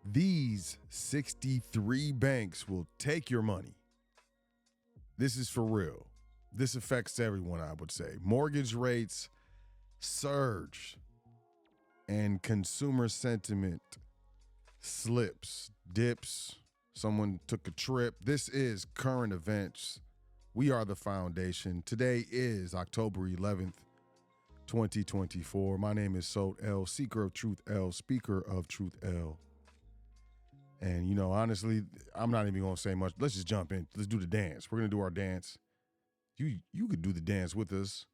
These 63 banks will take your money. This is for real. This affects everyone, I would say. Mortgage rates surge and consumer sentiment slips, dips. Someone took a trip. This is current events. We are the foundation. Today is October 11th, 2024. My name is Sot L, seeker of truth L, speaker of truth L. And, you know, honestly, I'm not even going to say much. Let's just jump in. Let's do the dance. We're going to do our dance. You could do the dance with us.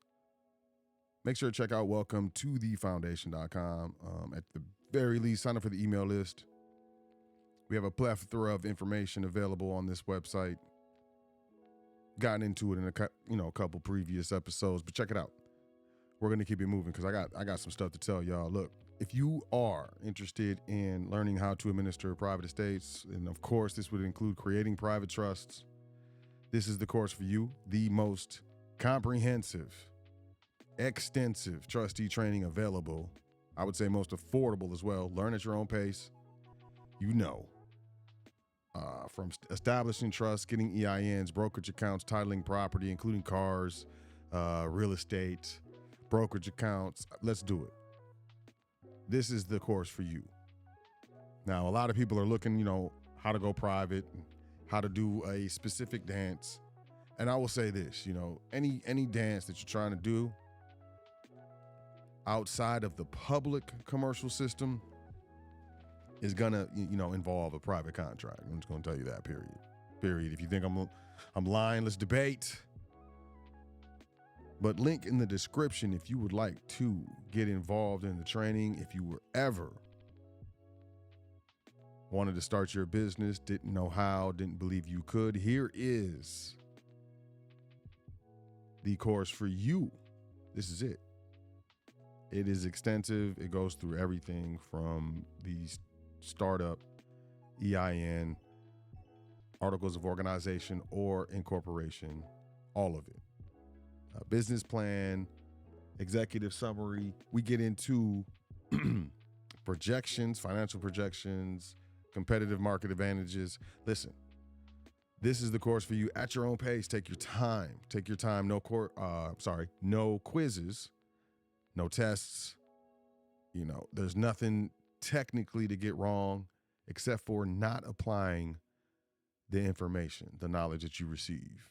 Make sure to check out welcome to thefoundation.com. At the very least, sign up for the email list. We have a plethora of information available on this website. Gotten into it in a couple previous episodes, but check it out. We're going to keep it moving because I got some stuff to tell y'all. Look, if you are interested in learning how to administer private estates, and of course this would include creating private trusts, this is the course for you. The most comprehensive, extensive trustee training available. I would say most affordable as well. Learn at your own pace. You know, from establishing trusts, getting EINs, brokerage accounts, titling property, including cars, real estate, brokerage accounts. Let's do it. This is the course for you. Now, a lot of people are looking, how to go private, how to do a specific dance. And I will say this, any dance that you're trying to do outside of the public commercial system is gonna, involve a private contract. I'm just gonna tell you that, period. If you think I'm lying, let's debate. But link in the description if you would like to get involved in the training. If you were ever wanted to start your business, didn't know how, didn't believe you could, here is the course for you. This is it. It is extensive. It goes through everything from the startup, EIN, articles of organization or incorporation, all of it. Business plan, executive summary. We get into projections, financial projections, competitive market advantages. Listen, this is the course for you at your own pace. Take your time. No quizzes, no tests. There's nothing technically to get wrong except for not applying the information, the knowledge that you receive.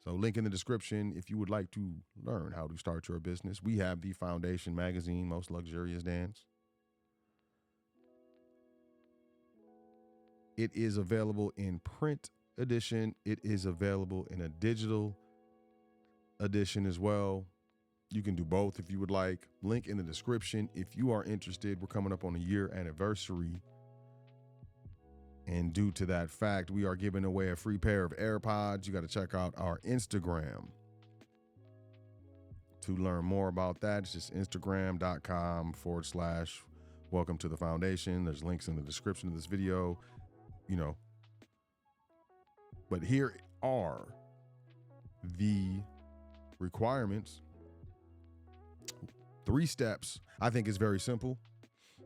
So link in the description if you would like to learn how to start your business. We have the Foundation magazine, Most Luxurious Dance. It is available in print edition. It is available in a digital edition as well. You can do both if you would like. Link in the description if you are interested. We're coming up on a year anniversary. And due to that fact, we are giving away a free pair of AirPods. You got to check out our Instagram to learn more about that. It's just instagram.com/welcome to the foundation. There's links in the description of this video, But here are the requirements. 3 steps. I think it's very simple.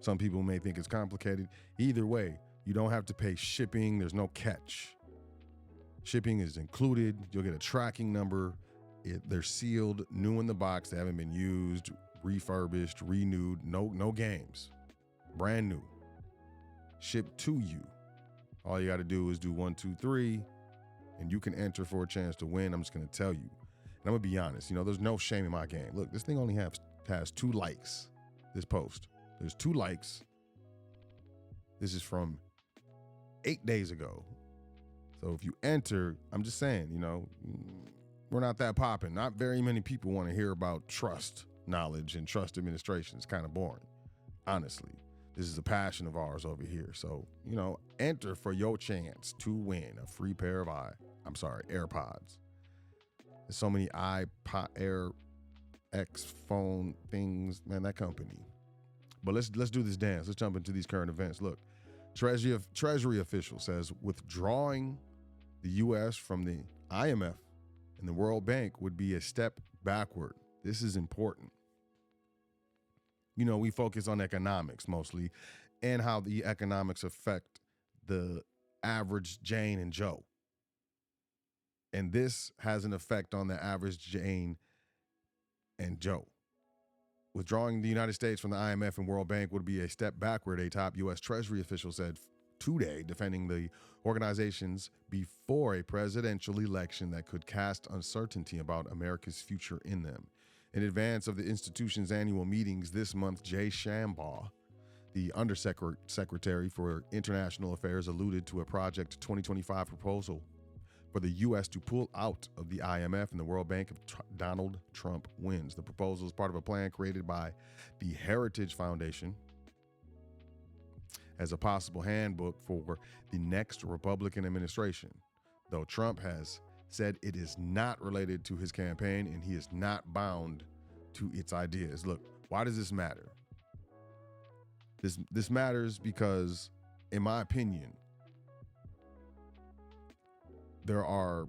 Some people may think it's complicated. Either way, you don't have to pay shipping. There's no catch. Shipping is included. You'll get a tracking number. They're sealed, new in the box. They haven't been used, refurbished, renewed. No games. Brand new. Shipped to you. All you got to do is do 1, 2, 3, and you can enter for a chance to win. I'm just going to tell you. And I'm going to be honest. There's no shame in my game. Look, this thing only has 2 likes, this post. There's 2 likes. This is from 8 days ago. So if you enter, I'm just saying, we're not that popping. Not very many people want to hear about trust knowledge and trust administration. It's kind of boring, honestly. This is a passion of ours over here. So, enter for your chance to win a free pair of AirPods. There's so many iPod Air X phone things, man, that company. But let's do this dance. Let's jump into these current events. Look, Treasury official says withdrawing the U.S. from the IMF and the World Bank would be a step backward. This is important. We focus on economics mostly. and how the economics affect the average Jane and Joe. And this has an effect on the average Jane and Joe. Withdrawing the United States from the IMF and World Bank would be a step backward, a top U.S. Treasury official said today, defending the organizations before a presidential election that could cast uncertainty about America's future in them. In advance of the institution's annual meetings this month, Jay Shambaugh, the Undersecretary for International Affairs, alluded to a Project 2025 proposal for the U.S. to pull out of the IMF and the World Bank if Donald Trump wins. The proposal is part of a plan created by the Heritage Foundation as a possible handbook for the next Republican administration, though Trump has said it is not related to his campaign and he is not bound to its ideas. Look, why does this matter? This matters because, in my opinion, there are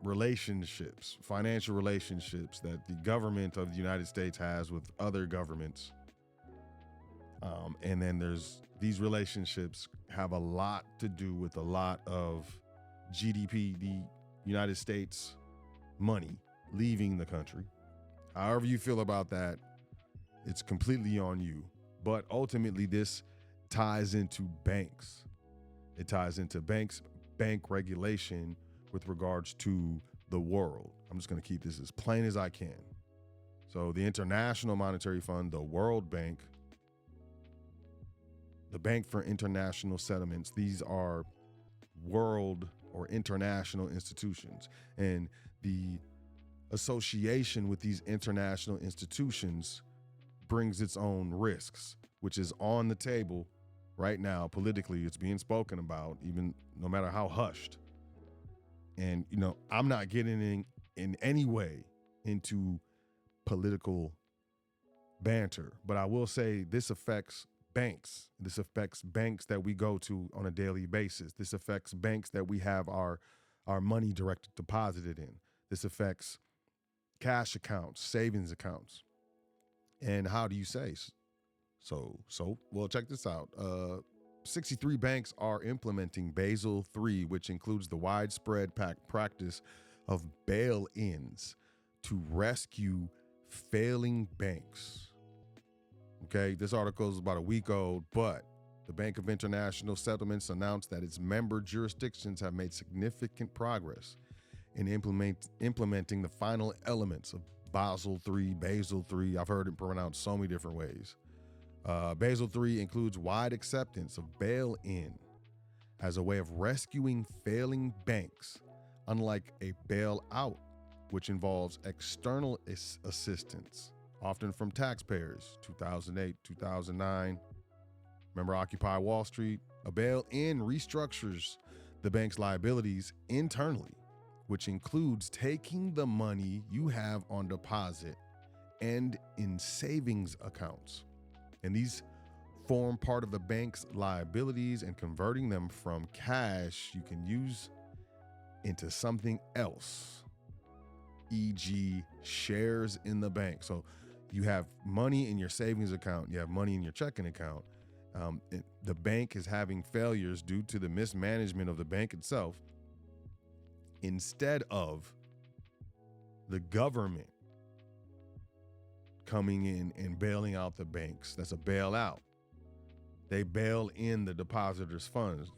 relationships, financial relationships that the government of the United States has with other governments. And then these relationships have a lot to do with a lot of GDP, the United States money leaving the country. However you feel about that, it's completely on you. But ultimately, this ties into banks. It ties into bank regulation with regards to the world. I'm just going to keep this as plain as I can. So the International Monetary Fund, the World Bank, the Bank for International Settlements, these are world or international institutions. And the association with these international institutions brings its own risks, which is on the table right now. Politically, it's being spoken about, even no matter how hushed. And, I'm not getting in any way into political banter, but I will say this affects banks. This affects banks that we go to on a daily basis. This affects banks that we have our money directly deposited in. This affects cash accounts, savings accounts. And how do you say? Well, check this out. 63 banks are implementing Basel III, which includes the widespread practice of bail-ins to rescue failing banks. Okay, this article is about a week old, but the Bank of International Settlements announced that its member jurisdictions have made significant progress in implementing the final elements of Basel III. I've heard it pronounced so many different ways. Basel III includes wide acceptance of bail-in as a way of rescuing failing banks, unlike a bailout, which involves external assistance, often from taxpayers. 2008, 2009. Remember Occupy Wall Street? A bail-in restructures the bank's liabilities internally, which includes taking the money you have on deposit and in savings accounts. And these form part of the bank's liabilities and converting them from cash you can use into something else, e.g. shares in the bank. So you have money in your savings account, you have money in your checking account. The bank is having failures due to the mismanagement of the bank itself, instead of the government coming in and bailing out the banks. That's a bailout. They bail in the depositors' funds.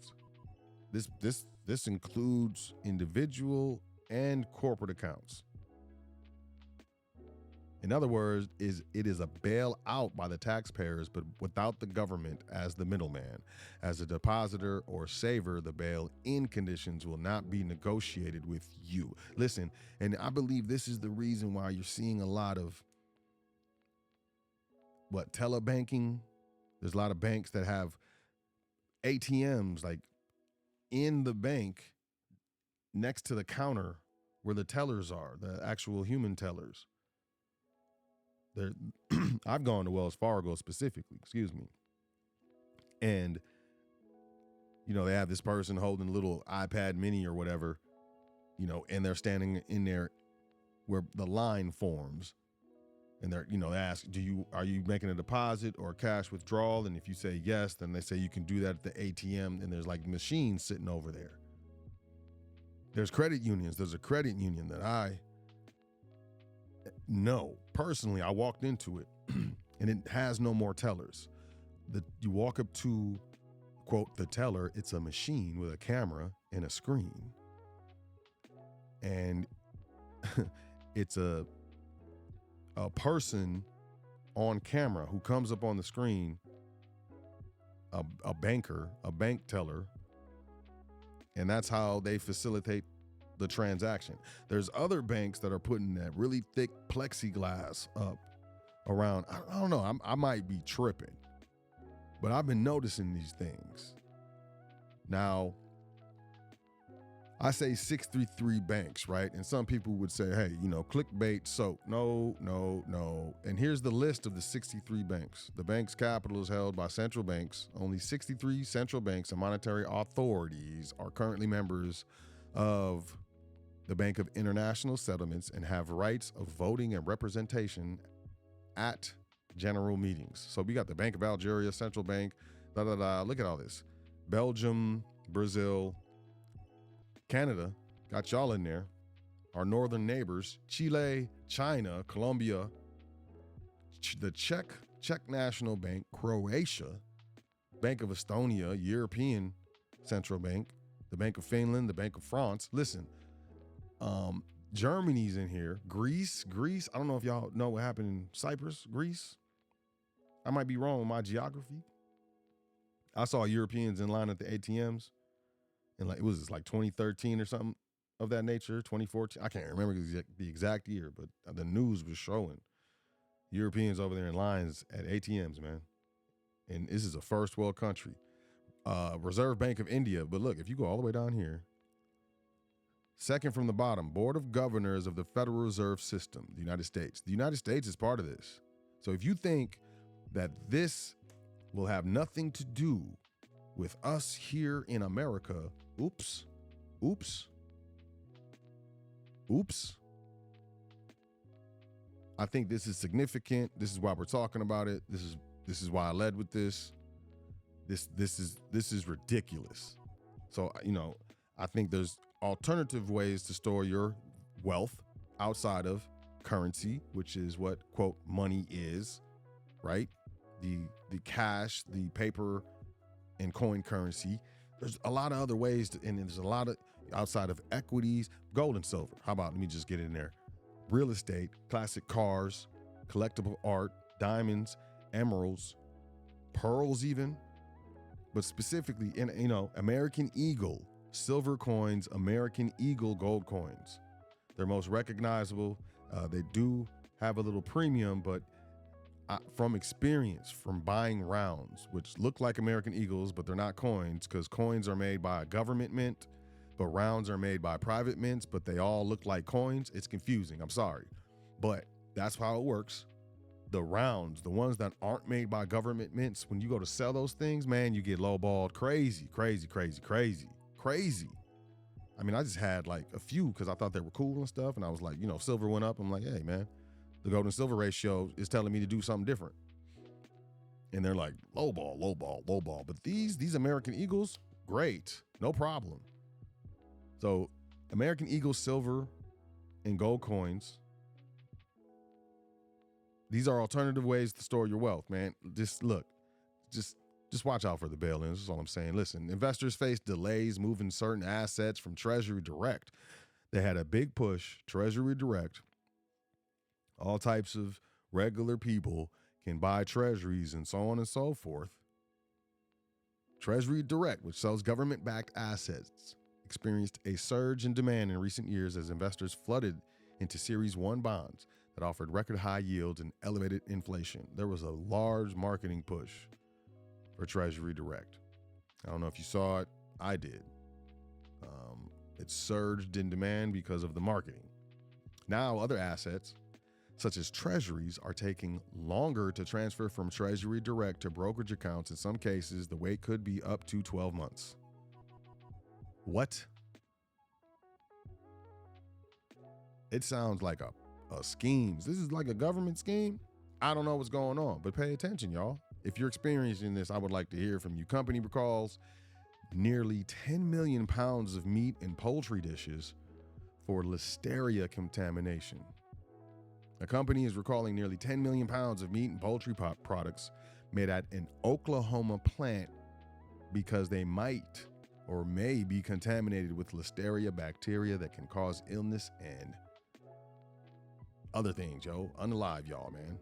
This includes individual and corporate accounts. In other words, it is a bailout by the taxpayers, but without the government as the middleman. As a depositor or saver, the bail-in conditions will not be negotiated with you. Listen, and I believe this is the reason why you're seeing a lot of telebanking. There's a lot of banks that have ATMs like in the bank next to the counter where the tellers are, the actual human tellers. I've gone to Wells Fargo specifically, and they have this person holding a little iPad mini or whatever, and they're standing in there where the line forms, And they ask, are you making a deposit or a cash withdrawal? And if you say yes, then they say you can do that at the ATM, and there's like machines sitting over there. There's credit unions. There's a credit union that I know personally. I walked into it and it has no more tellers. You walk up to, quote, the teller. It's a machine with a camera and a screen. And it's a person on camera who comes up on the screen, a banker, a bank teller, and that's how they facilitate the transaction. There's other banks that are putting that really thick plexiglass up around. I don't know. I might be tripping, but I've been noticing these things. Now, I say 633 banks, right? And some people would say, hey, clickbait, so no. And here's the list of the 63 banks. The bank's capital is held by central banks. Only 63 central banks and monetary authorities are currently members of the Bank of International Settlements and have rights of voting and representation at general meetings. So we got the Bank of Algeria, Central Bank, Look at all this. Belgium, Brazil, Canada, got y'all in there. Our northern neighbors, Chile, China, Colombia, the Czech National Bank, Croatia, Bank of Estonia, European Central Bank, the Bank of Finland, the Bank of France. Listen, Germany's in here. Greece. I don't know if y'all know what happened in Cyprus, Greece. I might be wrong with my geography. I saw Europeans in line at the ATMs. And it was like 2013 or something of that nature, 2014. I can't remember the exact year, but the news was showing Europeans over there in lines at ATMs, man. And this is a first world country. Reserve Bank of India. But look, if you go all the way down here, second from the bottom, Board of Governors of the Federal Reserve System, the United States. The United States is part of this. So if you think that this will have nothing to do with us here in America, oops. I think this is significant. This is why we're talking about it. This is why I led with this. This is ridiculous. So, I think there's alternative ways to store your wealth outside of currency, which is what, quote, money is, right? The cash, the paper and coin currency. There's a lot of other ways and there's a lot of outside of equities, gold and silver. How about, let me just get in there. Real estate, classic cars, collectible art, diamonds, emeralds, pearls even, but specifically in, American Eagle, silver coins, American Eagle gold coins. They're most recognizable. They do have a little premium, but from experience, from buying rounds, which look like American Eagles, but they're not coins, because coins are made by a government mint, but rounds are made by private mints, but they all look like coins. It's confusing. I'm sorry. But that's how it works. The rounds, the ones that aren't made by government mints, when you go to sell those things, man, you get lowballed crazy. I mean, I just had like a few because I thought they were cool and stuff. And I was like, silver went up. I'm like, hey, man, the gold and silver ratio is telling me to do something different. And they're like, lowball. But these American Eagles, great, no problem. So American Eagle silver and gold coins, these are alternative ways to store your wealth, man. Just watch out for the bail-ins. That's all I'm saying. Listen, investors face delays moving certain assets from Treasury Direct. They had a big push, Treasury Direct. All types of regular people can buy treasuries and so on and so forth. Treasury Direct, which sells government-backed assets, experienced a surge in demand in recent years as investors flooded into Series 1 bonds that offered record high yields and elevated inflation. There was a large marketing push for Treasury Direct. I don't know if you saw it. I did. It surged in demand because of the marketing. Now, other assets, such as treasuries, are taking longer to transfer from Treasury Direct to brokerage accounts. In some cases, the wait could be up to 12 months. What? It sounds like schemes. This is like a government scheme. I don't know what's going on, but pay attention, y'all. If you're experiencing this, I would like to hear from you. Company recalls nearly 10 million pounds of meat and poultry dishes for listeria contamination. The company is recalling nearly 10 million pounds of meat and poultry products made at an Oklahoma plant because they might or may be contaminated with listeria bacteria that can cause illness and other things, yo. Unalive, y'all, man.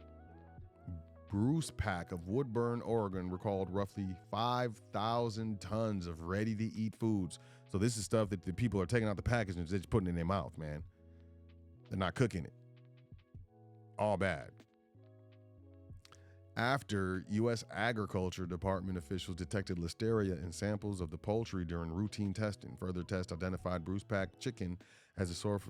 Bruce Pack of Woodburn, Oregon recalled roughly 5,000 tons of ready-to-eat foods. So this is stuff that the people are taking out the package and just putting it in their mouth, man. They're not cooking it. All bad. After U.S. Agriculture Department officials detected listeria in samples of the poultry during routine testing, further tests identified Bruce Pack chicken as a source.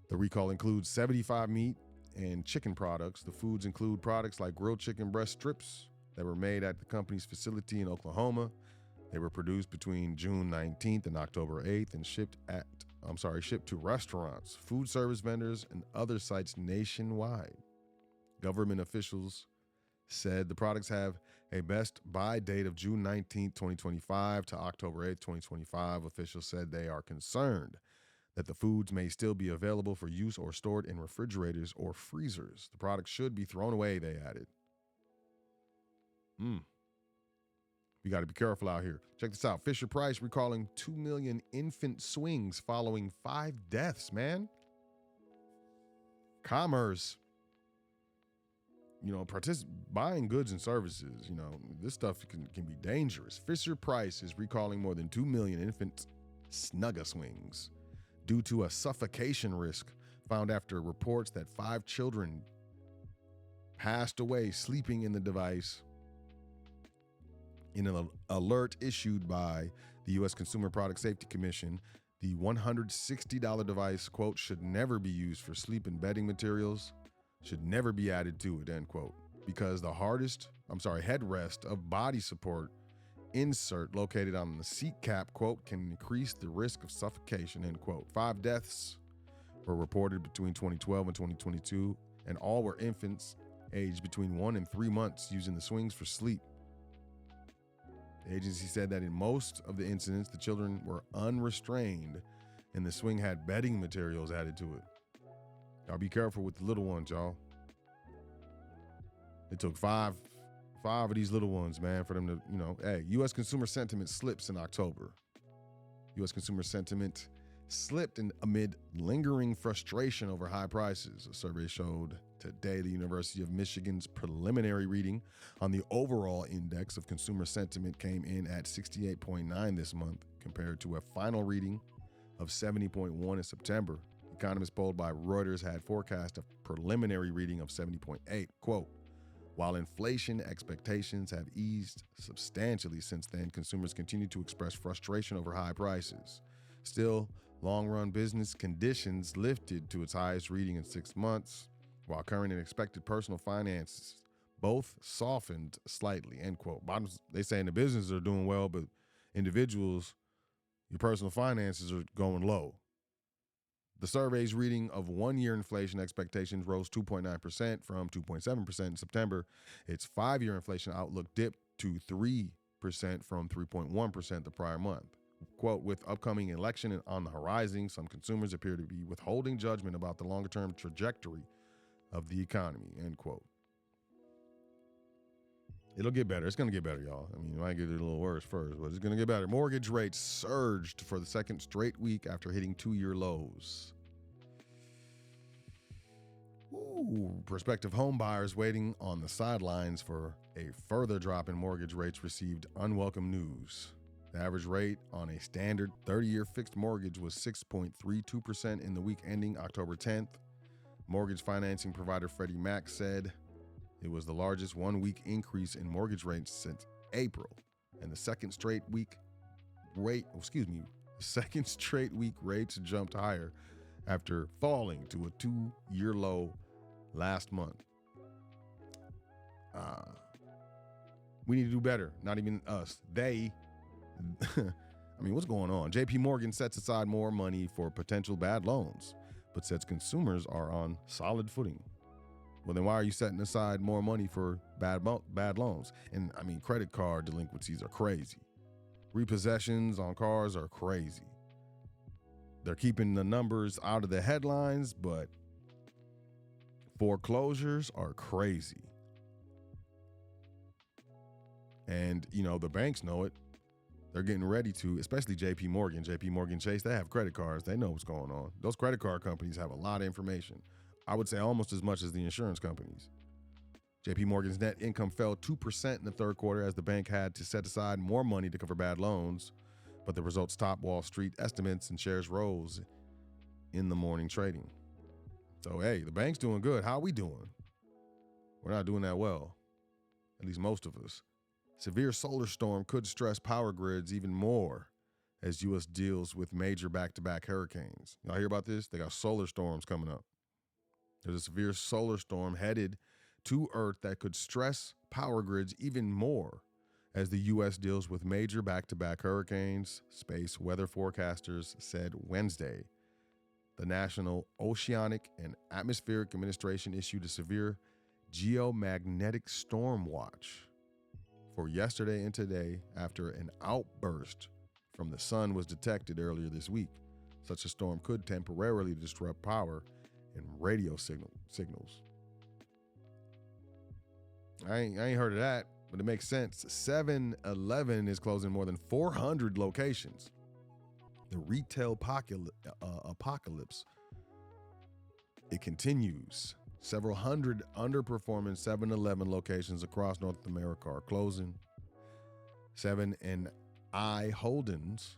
The recall includes 75 meat and chicken products. The foods include products like grilled chicken breast strips that were made at the company's facility in Oklahoma. They were produced between June 19th and October 8th and shipped to restaurants, food service vendors, and other sites nationwide. Government officials said the products have a best buy date of June 19th, 2025 to October 8th, 2025. Officials said they are concerned that the foods may still be available for use or stored in refrigerators or freezers. The products should be thrown away, they added. We got to be careful out here. Check this out. Fisher-Price recalling 2 million infant swings following 5 deaths, man. Commerce. Buying goods and services, this stuff can be dangerous. Fisher-Price is recalling more than 2 million infant Snugga swings due to a suffocation risk found after reports that 5 children passed away sleeping in the device. In an alert issued by the U.S. Consumer Product Safety Commission, the $160 device, quote, should never be used for sleep and bedding materials, should never be added to it, end quote, because the headrest of body support insert located on the seat cap, quote, can increase the risk of suffocation, end quote. 5 deaths were reported between 2012 and 2022, and all were infants aged between 1 and 3 months using the swings for sleep. The agency said that in most of the incidents, the children were unrestrained and the swing had bedding materials added to it. Y'all be careful with the little ones, y'all. It took five of these little ones, man, for them to, U.S. consumer sentiment slips in October. U.S. consumer sentiment slipped amid lingering frustration over high prices. A survey showed today the University of Michigan's preliminary reading on the overall index of consumer sentiment came in at 68.9 this month, compared to a final reading of 70.1 in September. Economists polled by Reuters had forecast a preliminary reading of 70.8. Quote, while inflation expectations have eased substantially since then, consumers continue to express frustration over high prices. Still, long-run business conditions lifted to its highest reading in 6 months, while current and expected personal finances both softened slightly, end quote. They saying the businesses are doing well, but individuals, your personal finances are going low. The survey's reading of one-year inflation expectations rose 2.9% from 2.7% in September. Its 5-year inflation outlook dipped to 3% from 3.1% the prior month. Quote, with upcoming election on the horizon, some consumers appear to be withholding judgment about the longer-term trajectory of the economy, end quote. It'll get better. It's going to get better, y'all. I mean, it might get a little worse first, but it's going to get better. Mortgage rates surged for the second straight week after hitting 2-year lows. Prospective home buyers waiting on the sidelines for a further drop in mortgage rates received unwelcome news. The average rate on a standard 30-year fixed mortgage was 6.32% in the week ending October 10th. Mortgage financing provider Freddie Mac said it was the largest one-week increase in mortgage rates since April, and the second straight week rates jumped higher after falling to a 2-year low last month. We need to do better. Not even us. They. I mean, what's going on? JP Morgan sets aside more money for potential bad loans. but says consumers are on solid footing. Well, then why are you setting aside more money for bad loans? And I mean, credit card delinquencies are crazy. Repossessions on cars are crazy. They're keeping the numbers out of the headlines, but foreclosures are crazy. And, the banks know it. They're getting ready to, especially JP Morgan Chase, they have credit cards. They know what's going on. Those credit card companies have a lot of information. I would say almost as much as the insurance companies. JP Morgan's net income fell 2% in the third quarter as the bank had to set aside more money to cover bad loans, but the results topped Wall Street estimates and shares rose in the morning trading. So, hey, the bank's doing good. How are we doing? We're not doing that well, at least most of us. Severe solar storm could stress power grids even more as U.S. deals with major back-to-back hurricanes. Y'all hear about this? They got solar storms coming up. There's a severe solar storm headed to Earth that could stress power grids even more as the U.S. deals with major back-to-back hurricanes, space weather forecasters said Wednesday. The National Oceanic and Atmospheric Administration issued a severe geomagnetic storm watch for yesterday and today after an outburst from the sun was detected earlier this week. Such a storm could temporarily disrupt power and radio signals. I ain't heard of that, but it makes sense. 7-Eleven is closing more than 400 locations. The retail apocalypse, it continues. Several hundred underperforming 7-Eleven locations across North America are closing. 7-I Holdings.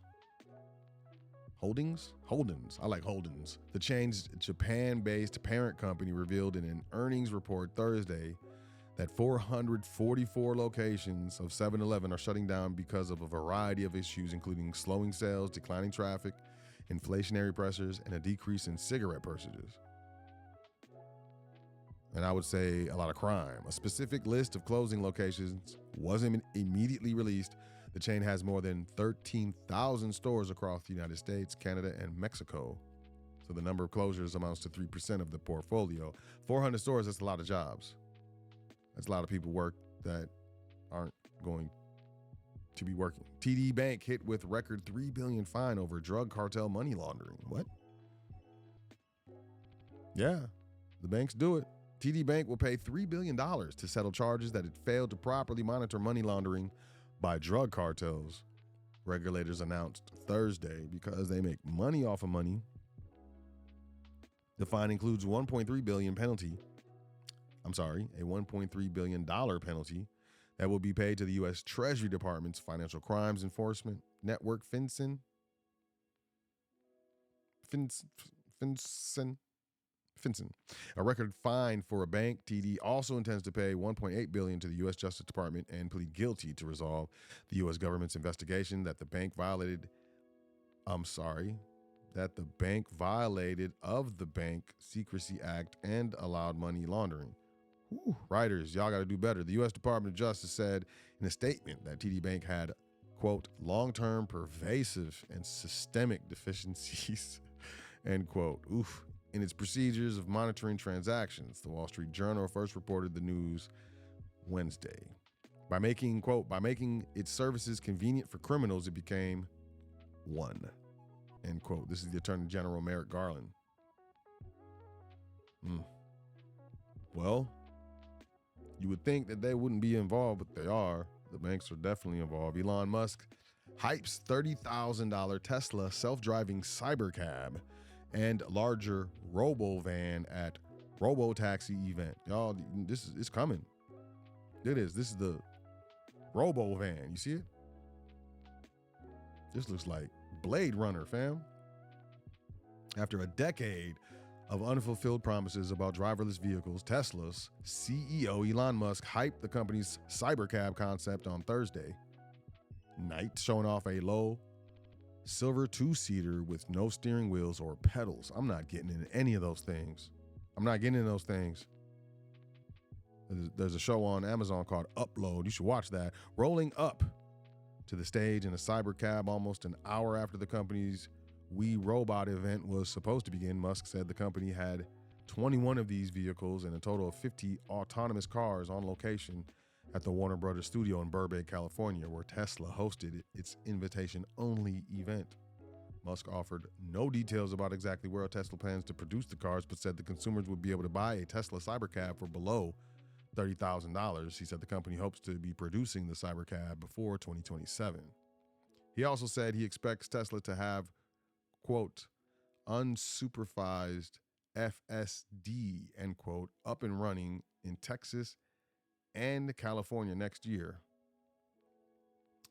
I like Holdings. The chain's Japan-based parent company revealed in an earnings report Thursday that 444 locations of 7-Eleven are shutting down because of a variety of issues, including slowing sales, declining traffic, inflationary pressures, and a decrease in cigarette purchases. And I would say a lot of crime. A specific list of closing locations wasn't immediately released. The chain has more than 13,000 stores across the United States, Canada, and Mexico. So the number of closures amounts to 3% of the portfolio. 400 stores, that's a lot of jobs. That's a lot of people work that aren't going to be working. TD Bank hit with record $3 billion fine over drug cartel money laundering. What? Yeah, the banks do it. TD Bank will pay $3 billion to settle charges that it failed to properly monitor money laundering by drug cartels, regulators announced Thursday, because they make money off of money. The fine includes a $1.3 billion penalty that will be paid to the U.S. Treasury Department's Financial Crimes Enforcement Network, FinCEN. A record fine for a bank. TD also intends to pay $1.8 billion to the U.S. Justice Department and plead guilty to resolve the U.S. government's investigation that the bank violated of the Bank Secrecy Act and allowed money laundering. Writers, y'all got to do better. The U.S. Department of Justice said in a statement that TD Bank had, quote, long-term, pervasive, and systemic deficiencies, end quote. In its procedures of monitoring transactions. The Wall Street Journal first reported the news Wednesday. By making its services convenient for criminals, it became one, end quote. This is the Attorney General, Merrick Garland. Well, you would think that they wouldn't be involved, but they are. The banks are definitely involved. Elon Musk hypes $30,000 Tesla self-driving cybercab and larger robo-van at robo-taxi event. Y'all, this is coming. It is. This is the robo-van. You see it? This looks like Blade Runner, fam. After a decade of unfulfilled promises about driverless vehicles, Tesla's CEO Elon Musk hyped the company's cybercab concept on Thursday night, showing off a low silver two-seater with no steering wheels or pedals. I'm not getting in any of those things. There's a show on Amazon called Upload. You should watch that. Rolling up to the stage in a cybercab almost an hour after the company's We Robot event was supposed to begin, Musk said the company had 21 of these vehicles and a total of 50 autonomous cars on location at the Warner Brothers studio in Burbank, California, where Tesla hosted its invitation-only event. Musk offered no details about exactly where Tesla plans to produce the cars, but said the consumers would be able to buy a Tesla Cybercab for below $30,000. He said the company hopes to be producing the Cybercab before 2027. He also said he expects Tesla to have, quote, unsupervised FSD, end quote, up and running in Texas and California next year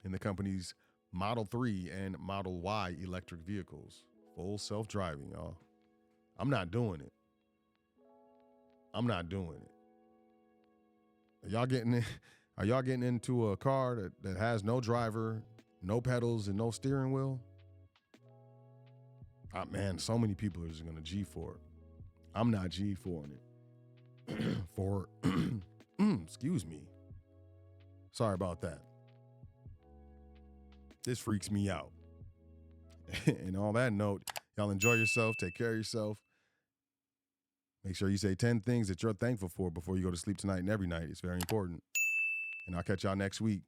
in the company's Model 3 and Model Y electric vehicles. Full self-driving, y'all. I'm not doing it. I'm not doing it. Are y'all getting into a car that has no driver, no pedals, and no steering wheel? Man, so many people are just going to G for it. I'm not G foring it. Excuse me. Sorry about that. This freaks me out. And on that note, y'all enjoy yourself. Take care of yourself. Make sure you say 10 things that you're thankful for before you go to sleep tonight and every night. It's very important. And I'll catch y'all next week.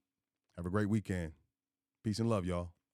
Have a great weekend. Peace and love, y'all.